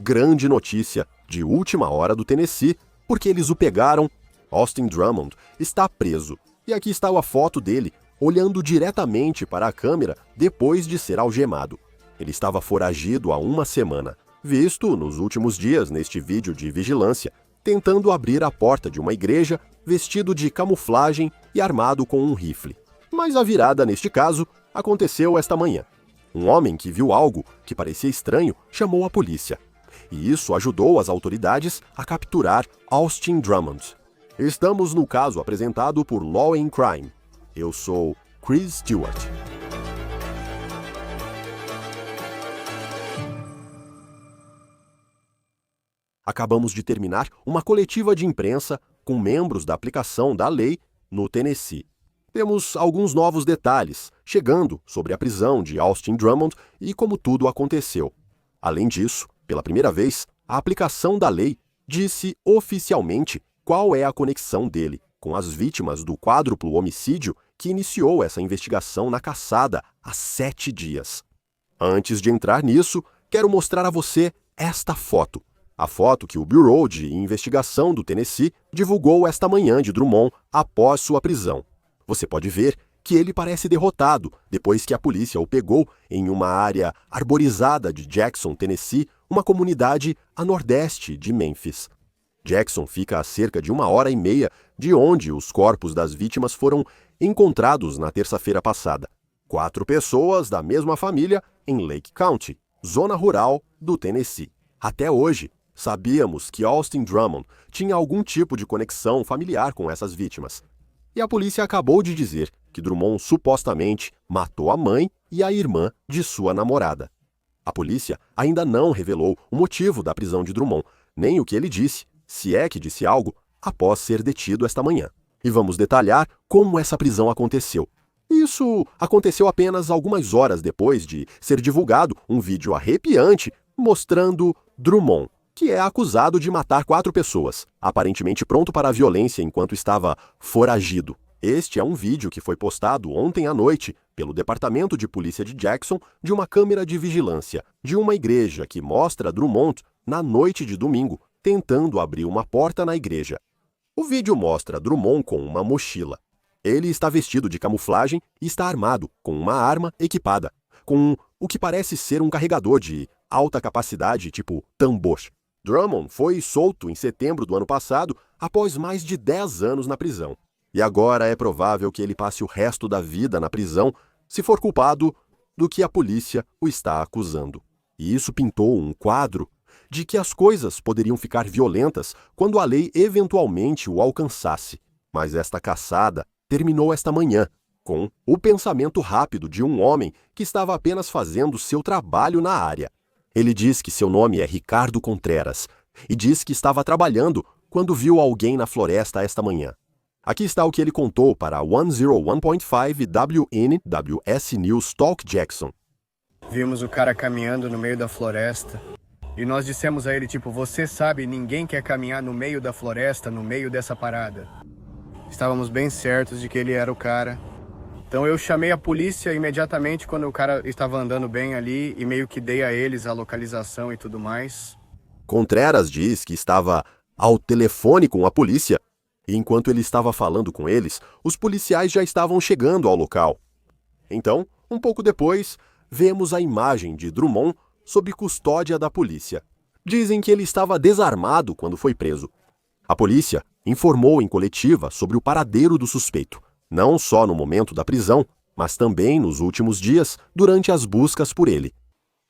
grande notícia de última hora do Tennessee, porque eles o pegaram. Austin Drummond está preso. E aqui está a foto dele, olhando diretamente para a câmera depois de ser algemado. Ele estava foragido há uma semana, visto nos últimos dias neste vídeo de vigilância, tentando abrir a porta de uma igreja, vestido de camuflagem e armado com um rifle. Mas a virada, neste caso, aconteceu esta manhã. Um homem que viu algo que parecia estranho chamou a polícia. E isso ajudou as autoridades a capturar Austin Drummond. Estamos no caso apresentado por Law and Crime. Eu sou Chris Stewart. Acabamos de terminar uma coletiva de imprensa com membros da aplicação da lei no Tennessee. Temos alguns novos detalhes chegando sobre a prisão de Austin Drummond e como tudo aconteceu. Além disso, pela primeira vez, a aplicação da lei disse oficialmente qual é a conexão dele com as vítimas do quádruplo homicídio que iniciou essa investigação na caçada há 7 dias. Antes de entrar nisso, quero mostrar a você esta foto. A foto que o Bureau de Investigação do Tennessee divulgou esta manhã de Drummond após sua prisão. Você pode ver que ele parece derrotado depois que a polícia o pegou em uma área arborizada de Jackson, Tennessee, uma comunidade a nordeste de Memphis. Jackson fica a cerca de 1h30 de onde os corpos das vítimas foram encontrados na terça-feira passada. 4 pessoas da mesma família em Lake County, zona rural do Tennessee. Até hoje, sabíamos que Austin Drummond tinha algum tipo de conexão familiar com essas vítimas. E a polícia acabou de dizer que Drummond supostamente matou a mãe e a irmã de sua namorada. A polícia ainda não revelou o motivo da prisão de Drummond, nem o que ele disse, se é que disse algo, após ser detido esta manhã. E vamos detalhar como essa prisão aconteceu. Isso aconteceu apenas algumas horas depois de ser divulgado um vídeo arrepiante mostrando Drummond, que é acusado de matar 4 pessoas, aparentemente pronto para a violência enquanto estava foragido. Este é um vídeo que foi postado ontem à noite pelo Departamento de Polícia de Jackson de uma câmera de vigilância de uma igreja que mostra Drummond na noite de domingo, tentando abrir uma porta na igreja. O vídeo mostra Drummond com uma mochila. Ele está vestido de camuflagem e está armado com uma arma equipada, com o que parece ser um carregador de alta capacidade tipo tambor. Drummond foi solto em setembro do ano passado após mais de 10 anos na prisão. E agora é provável que ele passe o resto da vida na prisão se for culpado do que a polícia o está acusando. E isso pintou um quadro de que as coisas poderiam ficar violentas quando a lei eventualmente o alcançasse. Mas esta caçada terminou esta manhã com o pensamento rápido de um homem que estava apenas fazendo seu trabalho na área. Ele diz que seu nome é Ricardo Contreras e diz que estava trabalhando quando viu alguém na floresta esta manhã. Aqui está o que ele contou para 101.5 WNWS News Talk Jackson. Vimos o cara caminhando no meio da floresta e nós dissemos a ele, você sabe, ninguém quer caminhar no meio da floresta, no meio dessa parada. Estávamos bem certos de que ele era o cara. Então eu chamei a polícia imediatamente quando o cara estava andando bem ali e meio que dei a eles a localização e tudo mais. Contreras diz que estava ao telefone com a polícia e enquanto ele estava falando com eles, os policiais já estavam chegando ao local. Então, um pouco depois, vemos a imagem de Drummond sob custódia da polícia. Dizem que ele estava desarmado quando foi preso. A polícia informou em coletiva sobre o paradeiro do suspeito, não só no momento da prisão, mas também nos últimos dias, durante as buscas por ele.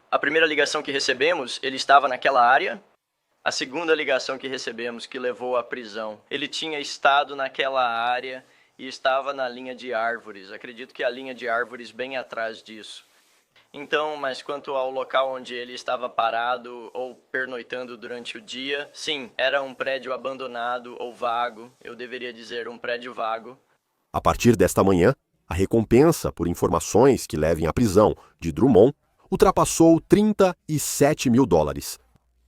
A primeira ligação que recebemos, ele estava naquela área. A segunda ligação que recebemos, que levou à prisão, ele tinha estado naquela área e estava na linha de árvores. Acredito que a linha de árvores bem atrás disso. Então, mas quanto ao local onde ele estava parado ou pernoitando durante o dia, sim, era um prédio abandonado ou vago, eu deveria dizer um prédio vago. A partir desta manhã, a recompensa por informações que levem à prisão de Drummond ultrapassou $37 mil.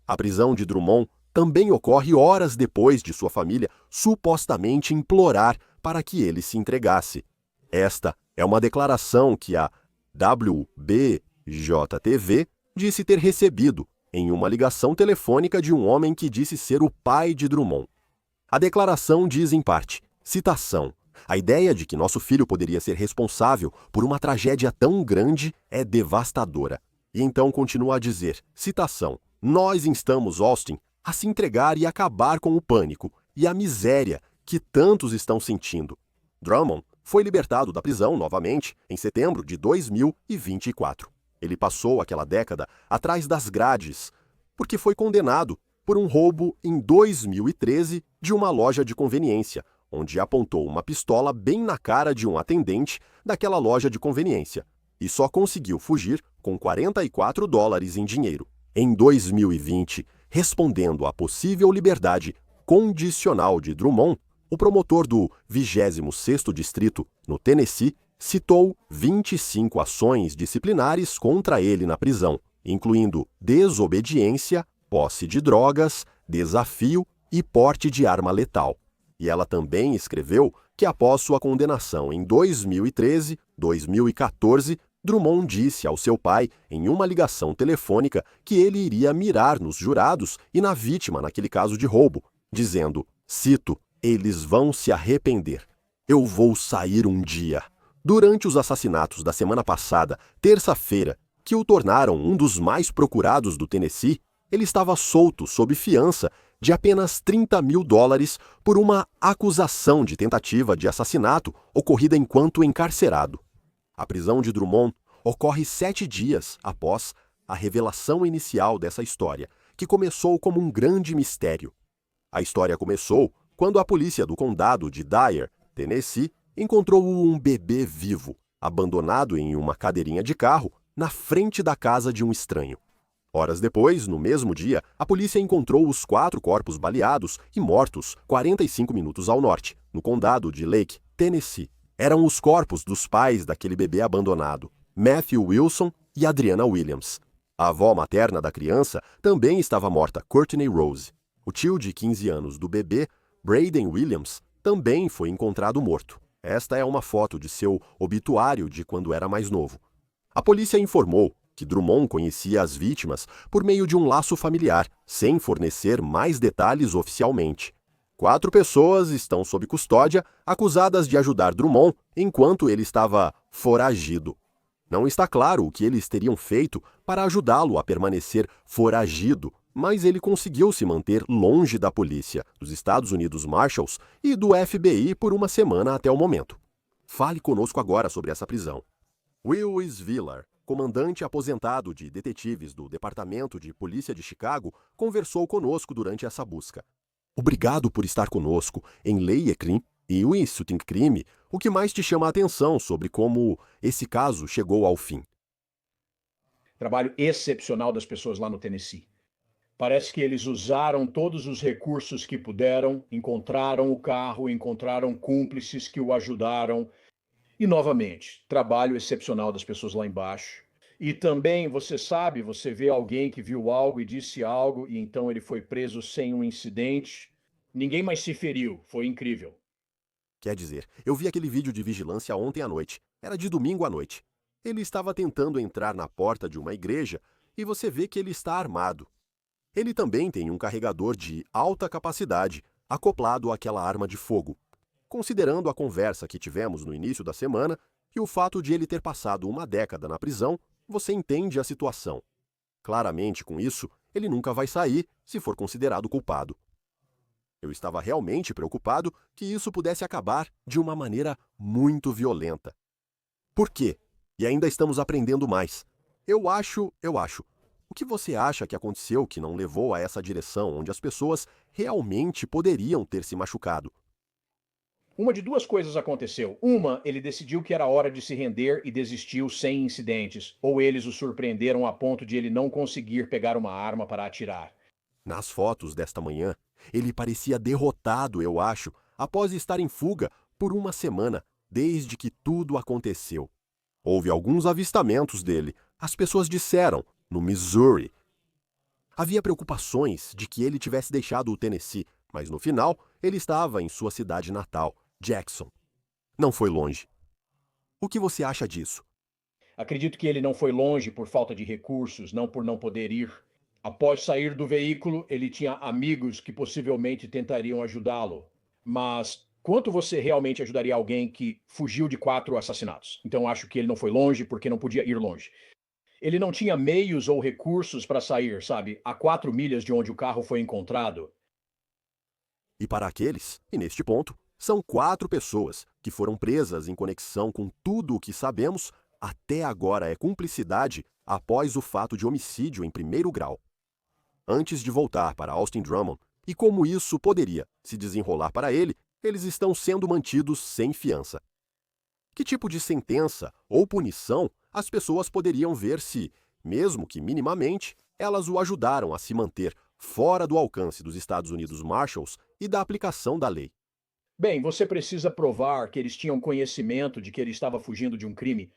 A prisão de Drummond também ocorre horas depois de sua família supostamente implorar para que ele se entregasse. Esta é uma declaração que a WBJTV disse ter recebido em uma ligação telefônica de um homem que disse ser o pai de Drummond. A declaração diz em parte, citação, a ideia de que nosso filho poderia ser responsável por uma tragédia tão grande é devastadora. E então continua a dizer, citação, nós instamos Austin a se entregar e acabar com o pânico e a miséria que tantos estão sentindo. Drummond foi libertado da prisão novamente em setembro de 2024. Ele passou aquela década atrás das grades, porque foi condenado por um roubo em 2013 de uma loja de conveniência, onde apontou uma pistola bem na cara de um atendente daquela loja de conveniência, e só conseguiu fugir com $44 em dinheiro. Em 2020, respondendo à possível liberdade condicional de Drummond, o promotor do 26º Distrito, no Tennessee, citou 25 ações disciplinares contra ele na prisão, incluindo desobediência, posse de drogas, desafio e porte de arma letal. E ela também escreveu que após sua condenação em 2013, 2014, Drummond disse ao seu pai, em uma ligação telefônica, que ele iria mirar nos jurados e na vítima naquele caso de roubo, dizendo, cito, eles vão se arrepender. Eu vou sair um dia. Durante os assassinatos da semana passada, terça-feira, que o tornaram um dos mais procurados do Tennessee, ele estava solto sob fiança de apenas $30 mil por uma acusação de tentativa de assassinato ocorrida enquanto encarcerado. A prisão de Drummond ocorre 7 dias após a revelação inicial dessa história, que começou como um grande mistério. A história começou quando a polícia do condado de Dyer, Tennessee, encontrou um bebê vivo, abandonado em uma cadeirinha de carro, na frente da casa de um estranho. Horas depois, no mesmo dia, a polícia encontrou os 4 corpos baleados e mortos 45 minutos ao norte, no condado de Lake, Tennessee. Eram os corpos dos pais daquele bebê abandonado, Matthew Wilson e Adriana Williams. A avó materna da criança também estava morta, Courtney Rose. O tio de 15 anos do bebê, Braden Williams, também foi encontrado morto. Esta é uma foto de seu obituário de quando era mais novo. A polícia informou que Drummond conhecia as vítimas por meio de um laço familiar, sem fornecer mais detalhes oficialmente. 4 pessoas estão sob custódia, acusadas de ajudar Drummond enquanto ele estava foragido. Não está claro o que eles teriam feito para ajudá-lo a permanecer foragido, mas ele conseguiu se manter longe da polícia, dos Estados Unidos Marshals e do FBI por uma semana até o momento. Fale conosco agora sobre essa prisão. Will Svillar, comandante aposentado de detetives do Departamento de Polícia de Chicago, conversou conosco durante essa busca. Obrigado por estar conosco em Lei e Crime e Wissuting Crime. O que mais te chama a atenção sobre como esse caso chegou ao fim? Trabalho excepcional das pessoas lá no Tennessee. Parece que eles usaram todos os recursos que puderam, encontraram o carro, encontraram cúmplices que o ajudaram. E, novamente, trabalho excepcional das pessoas lá embaixo. E também, você sabe, você vê alguém que viu algo e disse algo, e então ele foi preso sem um incidente. Ninguém mais se feriu. Foi incrível. Quer dizer, eu vi aquele vídeo de vigilância ontem à noite. Era de domingo à noite. Ele estava tentando entrar na porta de uma igreja e você vê que ele está armado. Ele também tem um carregador de alta capacidade acoplado àquela arma de fogo. Considerando a conversa que tivemos no início da semana e o fato de ele ter passado uma década na prisão, você entende a situação. Claramente, com isso, ele nunca vai sair se for considerado culpado. Eu estava realmente preocupado que isso pudesse acabar de uma maneira muito violenta. Por quê? E ainda estamos aprendendo mais. Eu acho. O que você acha que aconteceu que não levou a essa direção onde as pessoas realmente poderiam ter se machucado? Uma de 2 coisas aconteceu. Uma, ele decidiu que era hora de se render e desistiu sem incidentes. Ou eles o surpreenderam a ponto de ele não conseguir pegar uma arma para atirar. Nas fotos desta manhã, ele parecia derrotado, eu acho, após estar em fuga por uma semana, desde que tudo aconteceu. Houve alguns avistamentos dele, as pessoas disseram, no Missouri. Havia preocupações de que ele tivesse deixado o Tennessee, mas no final ele estava em sua cidade natal, Jackson. Não foi longe. O que você acha disso? Acredito que ele não foi longe por falta de recursos, não por não poder ir. Após sair do veículo, ele tinha amigos que possivelmente tentariam ajudá-lo. Mas quanto você realmente ajudaria alguém que fugiu de 4 assassinatos? Então acho que ele não foi longe porque não podia ir longe. Ele não tinha meios ou recursos para sair, sabe, a 4 milhas de onde o carro foi encontrado. E para aqueles, e neste ponto, são 4 pessoas que foram presas em conexão com tudo o que sabemos, até agora é cumplicidade após o fato de homicídio em primeiro grau. Antes de voltar para Austin Drummond, e como isso poderia se desenrolar para ele, eles estão sendo mantidos sem fiança. Que tipo de sentença ou punição as pessoas poderiam ver se, mesmo que minimamente, elas o ajudaram a se manter fora do alcance dos Estados Unidos Marshals e da aplicação da lei? Bem, você precisa provar que eles tinham conhecimento de que ele estava fugindo de um crime.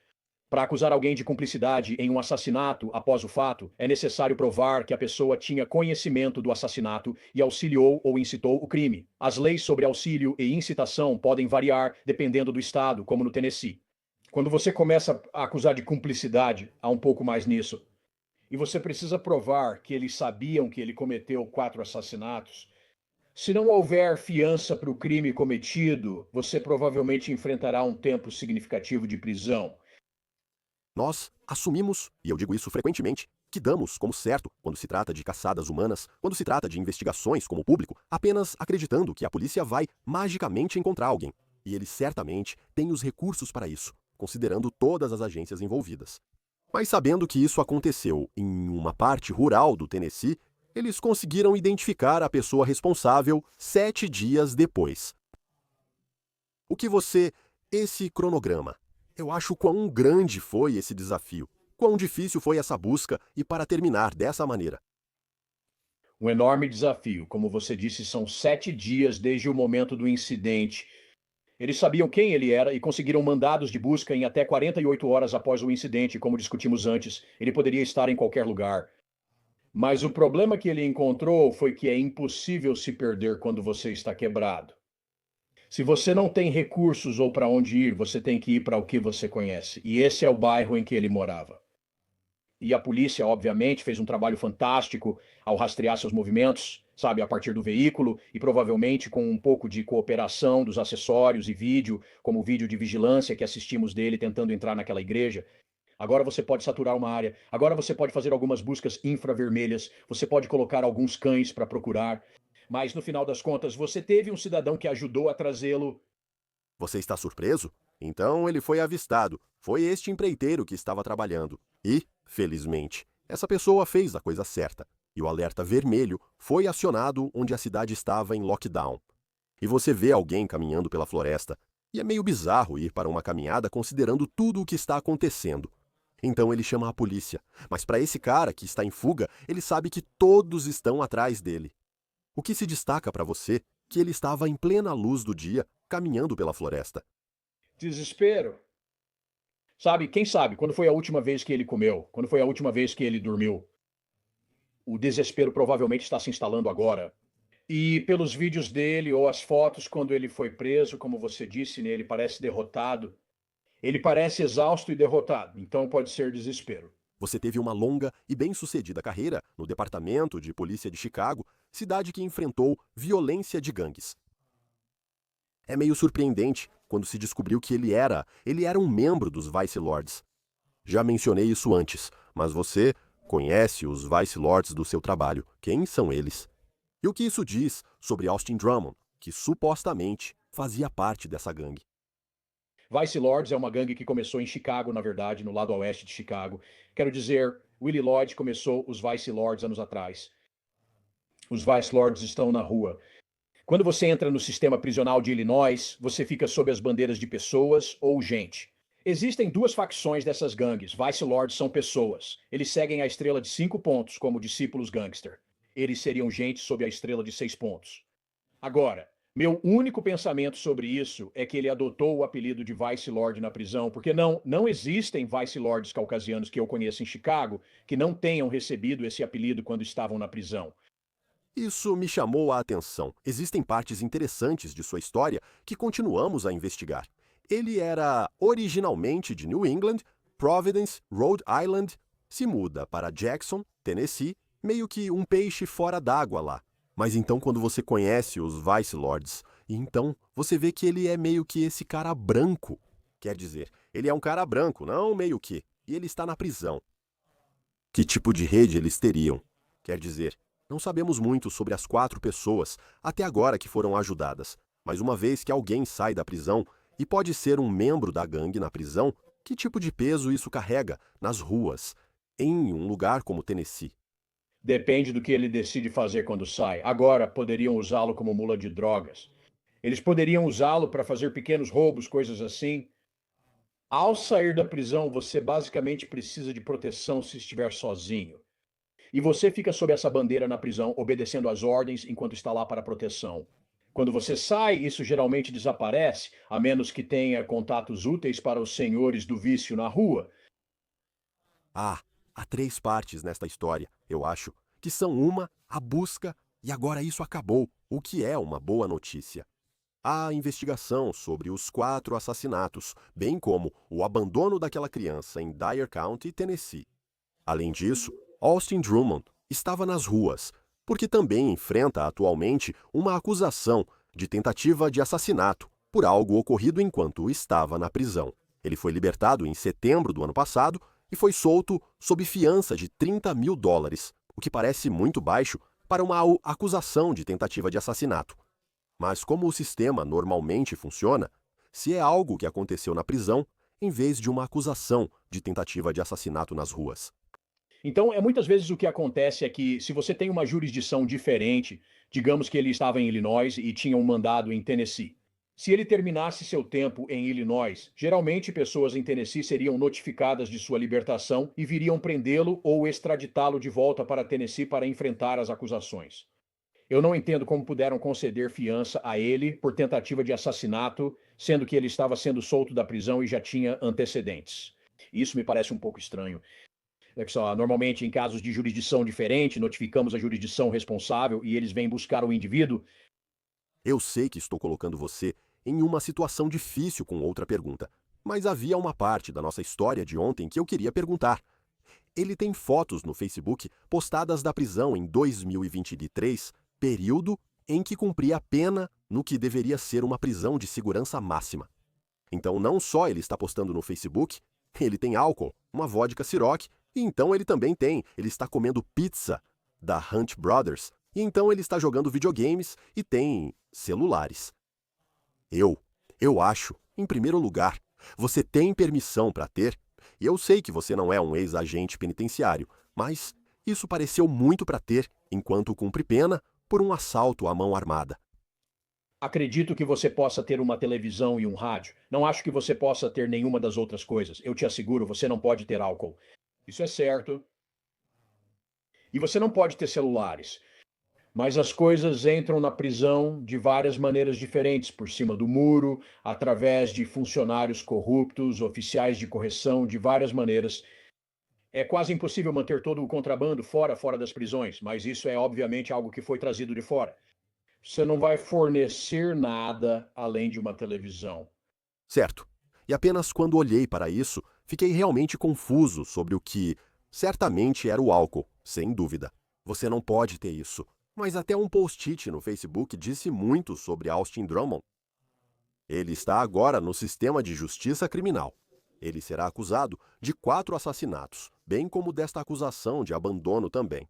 Para acusar alguém de cumplicidade em um assassinato após o fato, é necessário provar que a pessoa tinha conhecimento do assassinato e auxiliou ou incitou o crime. As leis sobre auxílio e incitação podem variar dependendo do estado, como no Tennessee. Quando você começa a acusar de cumplicidade, há um pouco mais nisso. E você precisa provar que eles sabiam que ele cometeu 4 assassinatos. Se não houver fiança para o crime cometido, você provavelmente enfrentará um tempo significativo de prisão. Nós assumimos, e eu digo isso frequentemente, que damos como certo quando se trata de caçadas humanas, quando se trata de investigações como público, apenas acreditando que a polícia vai magicamente encontrar alguém. E eles certamente têm os recursos para isso, considerando todas as agências envolvidas. Mas sabendo que isso aconteceu em uma parte rural do Tennessee, eles conseguiram identificar a pessoa responsável 7 dias depois. O que você... Esse cronograma. Eu acho quão grande foi esse desafio, quão difícil foi essa busca e para terminar dessa maneira. Um enorme desafio. Como você disse, são 7 dias desde o momento do incidente. Eles sabiam quem ele era e conseguiram mandados de busca em até 48 horas após o incidente, como discutimos antes. Ele poderia estar em qualquer lugar. Mas o problema que ele encontrou foi que é impossível se perder quando você está quebrado. Se você não tem recursos ou para onde ir, você tem que ir para o que você conhece. E esse é o bairro em que ele morava. E a polícia, obviamente, fez um trabalho fantástico ao rastrear seus movimentos, sabe, a partir do veículo e provavelmente com um pouco de cooperação dos acessórios e vídeo, como o vídeo de vigilância que assistimos dele tentando entrar naquela igreja. Agora você pode saturar uma área, agora você pode fazer algumas buscas infravermelhas, você pode colocar alguns cães para procurar. Mas no final das contas, você teve um cidadão que ajudou a trazê-lo. Você está surpreso? Então ele foi avistado. Foi este empreiteiro que estava trabalhando. E, felizmente, essa pessoa fez a coisa certa. E o alerta vermelho foi acionado onde a cidade estava em lockdown. E você vê alguém caminhando pela floresta. E é meio bizarro ir para uma caminhada considerando tudo o que está acontecendo. Então ele chama a polícia. Mas para esse cara que está em fuga, ele sabe que todos estão atrás dele. O que se destaca para você que ele estava em plena luz do dia, caminhando pela floresta. Desespero. Sabe, quem sabe, quando foi a última vez que ele comeu? Quando foi a última vez que ele dormiu? O desespero provavelmente está se instalando agora. E pelos vídeos dele ou as fotos quando ele foi preso, como você disse, né, ele parece derrotado. Ele parece exausto e derrotado, então pode ser desespero. Você teve uma longa e bem-sucedida carreira no Departamento de Polícia de Chicago, cidade que enfrentou violência de gangues. É meio surpreendente quando se descobriu que ele era um membro dos Vice Lords. Já mencionei isso antes, mas você conhece os Vice Lords do seu trabalho. Quem são eles? E o que isso diz sobre Austin Drummond, que supostamente fazia parte dessa gangue? Vice Lords é uma gangue que começou em Chicago, na verdade, no lado oeste de Chicago. Quero dizer, Willie Lloyd começou os Vice Lords anos atrás. Os Vice Lords estão na rua. Quando você entra no sistema prisional de Illinois, você fica sob as bandeiras de pessoas ou gente. Existem 2 facções dessas gangues. Vice Lords são pessoas. Eles seguem a estrela de 5 pontos como discípulos gangster. Eles seriam gente sob a estrela de 6 pontos. Agora, meu único pensamento sobre isso é que ele adotou o apelido de Vice Lord na prisão, porque não existem Vice Lords caucasianos que eu conheço em Chicago que não tenham recebido esse apelido quando estavam na prisão. Isso me chamou a atenção. Existem partes interessantes de sua história que continuamos a investigar. Ele era originalmente de New England, Providence, Rhode Island, se muda para Jackson, Tennessee, Meio que um peixe fora d'água lá. Mas então quando você conhece os Vice Lords, então você vê que ele é meio que esse cara branco. Quer dizer, ele é um cara branco, não meio que. E ele está na prisão. Que tipo de rede eles teriam? Quer dizer, não sabemos muito sobre as 4 pessoas até agora que foram ajudadas. Mas uma vez que alguém sai da prisão e pode ser um membro da gangue na prisão, que tipo de peso isso carrega nas ruas, em um lugar como Tennessee? Depende do que ele decide fazer quando sai. Agora, poderiam usá-lo como mula de drogas. Eles poderiam usá-lo para fazer pequenos roubos, coisas assim. Ao sair da prisão, você basicamente precisa de proteção se estiver sozinho. E você fica sob essa bandeira na prisão, obedecendo às ordens enquanto está lá para proteção. Quando você sai, isso geralmente desaparece, a menos que tenha contatos úteis para os senhores do vício na rua. Ah, há 3 partes nesta história, eu acho, que são uma, a busca, e agora isso acabou, o que é uma boa notícia. Há a investigação sobre os 4 assassinatos, bem como o abandono daquela criança em Dyer County, Tennessee. Além disso, Austin Drummond estava nas ruas, porque também enfrenta atualmente uma acusação de tentativa de assassinato por algo ocorrido enquanto estava na prisão. Ele foi libertado em setembro do ano passado e foi solto sob fiança de $30.000, o que parece muito baixo para uma acusação de tentativa de assassinato. Mas como o sistema normalmente funciona, se é algo que aconteceu na prisão, em vez de uma acusação de tentativa de assassinato nas ruas. Então, muitas vezes o que acontece é que, se você tem uma jurisdição diferente, digamos que ele estava em Illinois e tinha um mandado em Tennessee. Se ele terminasse seu tempo em Illinois, geralmente pessoas em Tennessee seriam notificadas de sua libertação e viriam prendê-lo ou extraditá-lo de volta para Tennessee para enfrentar as acusações. Eu não entendo como puderam conceder fiança a ele por tentativa de assassinato, sendo que ele estava sendo solto da prisão e já tinha antecedentes. Isso me parece um pouco estranho. É que só, normalmente, em casos de jurisdição diferente, notificamos a jurisdição responsável e eles vêm buscar o indivíduo. Eu sei que estou colocando você em uma situação difícil com outra pergunta, mas havia uma parte da nossa história de ontem que eu queria perguntar. Ele tem fotos no Facebook postadas da prisão em 2023, período em que cumpria a pena no que deveria ser uma prisão de segurança máxima. Então não só ele está postando no Facebook, ele tem álcool, uma vodka Ciroc, e então ele está comendo pizza da Hunt Brothers, e então ele está jogando videogames e tem celulares. Eu acho, em primeiro lugar, você tem permissão para ter, e eu sei que você não é um ex-agente penitenciário, mas isso pareceu muito para ter enquanto cumpre pena por um assalto à mão armada. Acredito que você possa ter uma televisão e um rádio. Não acho que você possa ter nenhuma das outras coisas. Eu te asseguro, você não pode ter álcool. Isso é certo. E você não pode ter celulares. Mas as coisas entram na prisão de várias maneiras diferentes, por cima do muro, através de funcionários corruptos, oficiais de correção, de várias maneiras. É quase impossível manter todo o contrabando fora das prisões, mas isso é obviamente algo que foi trazido de fora. Você não vai fornecer nada além de uma televisão. Certo. E apenas quando olhei para isso, fiquei realmente confuso sobre o que certamente era o álcool, sem dúvida. Você não pode ter isso. Mas até um post-it no Facebook disse muito sobre Austin Drummond. Ele está agora no sistema de justiça criminal. Ele será acusado de 4 assassinatos, bem como desta acusação de abandono também.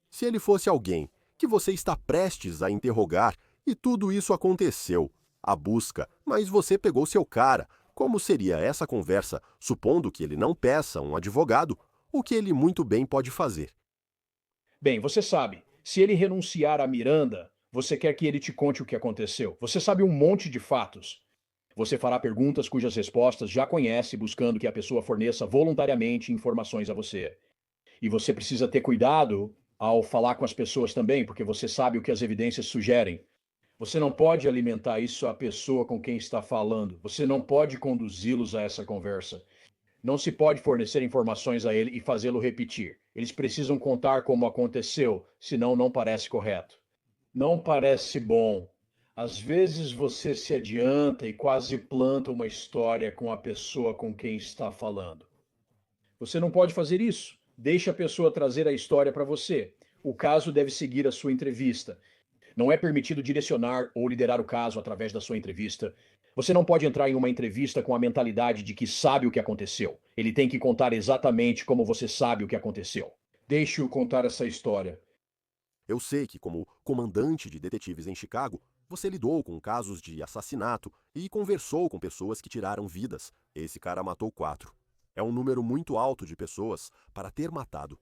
Se ele fosse alguém que você está prestes a interrogar e tudo isso aconteceu, a busca, mas você pegou seu cara, como seria essa conversa, supondo que ele não peça um advogado, o que ele muito bem pode fazer? Bem, você sabe, se ele renunciar a Miranda, você quer que ele te conte o que aconteceu. Você sabe um monte de fatos. Você fará perguntas cujas respostas já conhece, buscando que a pessoa forneça voluntariamente informações a você. E você precisa ter cuidado ao falar com as pessoas também, porque você sabe o que as evidências sugerem. Você não pode alimentar isso à pessoa com quem está falando. Você não pode conduzi-los a essa conversa. Não se pode fornecer informações a ele e fazê-lo repetir. Eles precisam contar como aconteceu, senão não parece correto. Não parece bom. Às vezes você se adianta e quase planta uma história com a pessoa com quem está falando. Você não pode fazer isso. Deixe a pessoa trazer a história para você. O caso deve seguir a sua entrevista. Não é permitido direcionar ou liderar o caso através da sua entrevista. Você não pode entrar em uma entrevista com a mentalidade de que sabe o que aconteceu. Ele tem que contar exatamente como você sabe o que aconteceu. Deixe-o contar essa história. Eu sei que, como comandante de detetives em Chicago, você lidou com casos de assassinato e conversou com pessoas que tiraram vidas. Esse cara matou 4. É um número muito alto de pessoas para ter matado.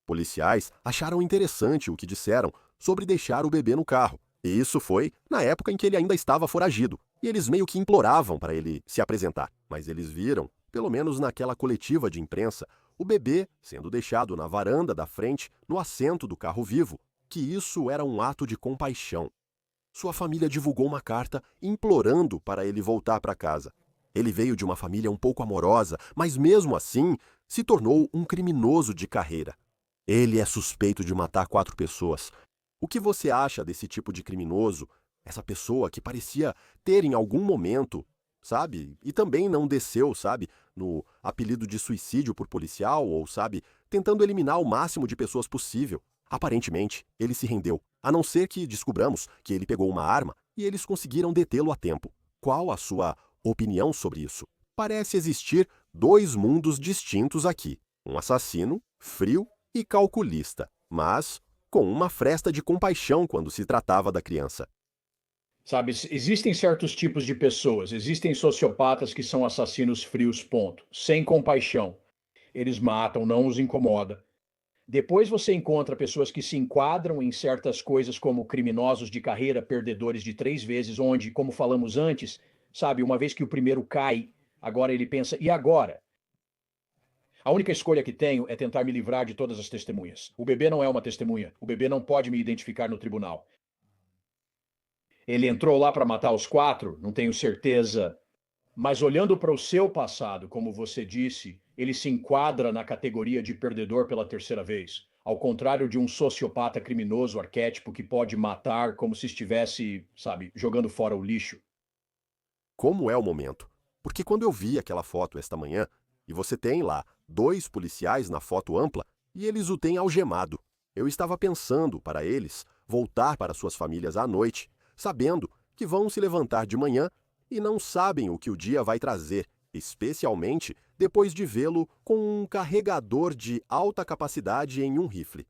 Policiais acharam interessante o que disseram sobre deixar o bebê no carro. E isso foi na época em que ele ainda estava foragido. E eles meio que imploravam para ele se apresentar. Mas eles viram, pelo menos naquela coletiva de imprensa, o bebê sendo deixado na varanda da frente, no assento do carro vivo, que isso era um ato de compaixão. Sua família divulgou uma carta implorando para ele voltar para casa. Ele veio de uma família um pouco amorosa, mas mesmo assim se tornou um criminoso de carreira. Ele é suspeito de matar 4 pessoas. O que você acha desse tipo de criminoso? Essa pessoa que parecia ter em algum momento, sabe? E também não desceu, sabe? No apelido de suicídio por policial ou, sabe? Tentando eliminar o máximo de pessoas possível. Aparentemente, ele se rendeu, a não ser que descobramos que ele pegou uma arma e eles conseguiram detê-lo a tempo. Qual a sua opinião sobre isso? Parece existir 2 mundos distintos aqui. Um assassino, frio e calculista, mas com uma fresta de compaixão quando se tratava da criança. Sabe, existem certos tipos de pessoas. Existem sociopatas que são assassinos frios, ponto. Sem compaixão. Eles matam, não os incomoda. Depois você encontra pessoas que se enquadram em certas coisas como criminosos de carreira, perdedores de 3 vezes, onde, como falamos antes, sabe, uma vez que o primeiro cai, agora ele pensa, e agora? A única escolha que tenho é tentar me livrar de todas as testemunhas. O bebê não é uma testemunha. O bebê não pode me identificar no tribunal. Ele entrou lá para matar os 4, não tenho certeza. Mas olhando para o seu passado, como você disse, ele se enquadra na categoria de perdedor pela 3ª vez. Ao contrário de um sociopata criminoso arquétipo que pode matar como se estivesse, sabe, jogando fora o lixo. Como é o momento? Porque quando eu vi aquela foto esta manhã, e você tem lá 2 policiais na foto ampla, e eles o têm algemado, eu estava pensando para eles voltar para suas famílias à noite, sabendo que vão se levantar de manhã e não sabem o que o dia vai trazer, especialmente depois de vê-lo com um carregador de alta capacidade em um rifle.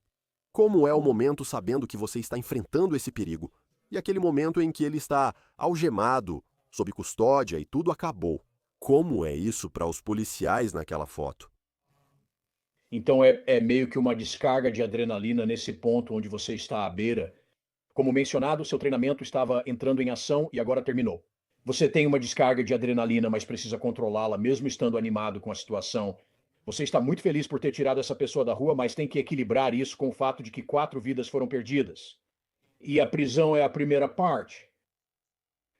Como é o momento sabendo que você está enfrentando esse perigo? E aquele momento em que ele está algemado, sob custódia e tudo acabou. Como é isso para os policiais naquela foto? Então é meio que uma descarga de adrenalina nesse ponto onde você está à beira. Como mencionado, seu treinamento estava entrando em ação e agora terminou. Você tem uma descarga de adrenalina, mas precisa controlá-la, mesmo estando animado com a situação. Você está muito feliz por ter tirado essa pessoa da rua, mas tem que equilibrar isso com o fato de que 4 vidas foram perdidas. E a prisão é a primeira parte.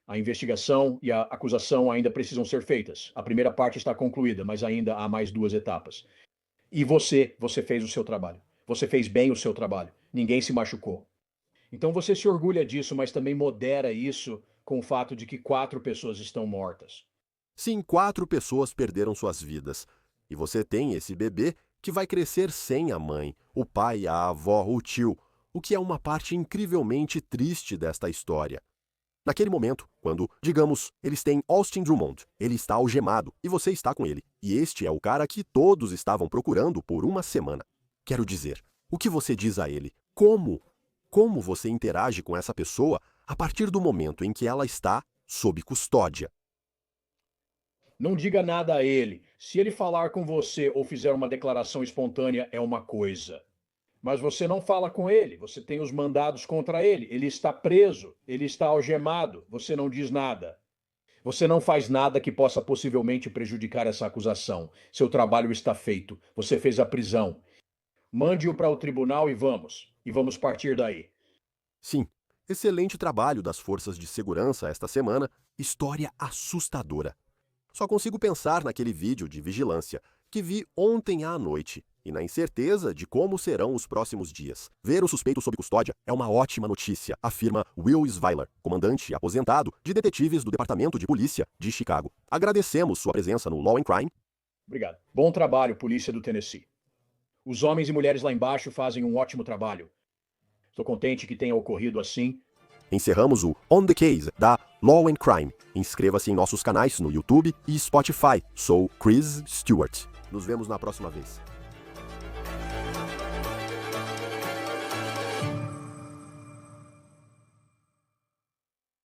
A investigação e a acusação ainda precisam ser feitas. A primeira parte está concluída, mas ainda há mais 2 etapas. E você fez o seu trabalho. Você fez bem o seu trabalho. Ninguém se machucou. Então você se orgulha disso, mas também modera isso com o fato de que 4 pessoas estão mortas. Sim, 4 pessoas perderam suas vidas. E você tem esse bebê que vai crescer sem a mãe, o pai, a avó, o tio, o que é uma parte incrivelmente triste desta história. Naquele momento, quando, digamos, eles têm Austin Drummond, ele está algemado e você está com ele. E este é o cara que todos estavam procurando por uma semana. Quero dizer, o que você diz a ele? Como você interage com essa pessoa a partir do momento em que ela está sob custódia? Não diga nada a ele. Se ele falar com você ou fizer uma declaração espontânea, é uma coisa. Mas você não fala com ele, você tem os mandados contra ele, ele está preso, ele está algemado, você não diz nada. Você não faz nada que possa possivelmente prejudicar essa acusação. Seu trabalho está feito, você fez a prisão. Mande-o para o tribunal e vamos partir daí. Sim, excelente trabalho das forças de segurança esta semana, história assustadora. Só consigo pensar naquele vídeo de vigilância que vi ontem à noite e na incerteza de como serão os próximos dias. Ver o suspeito sob custódia é uma ótima notícia, afirma Will Sviler, comandante aposentado de detetives do Departamento de Polícia de Chicago. Agradecemos sua presença no Law and Crime. Obrigado. Bom trabalho, Polícia do Tennessee. Os homens e mulheres lá embaixo fazem um ótimo trabalho. Estou contente que tenha ocorrido assim. Encerramos o On the Case da Law and Crime. Inscreva-se em nossos canais no YouTube e Spotify. Sou Chris Stewart. Nos vemos na próxima vez.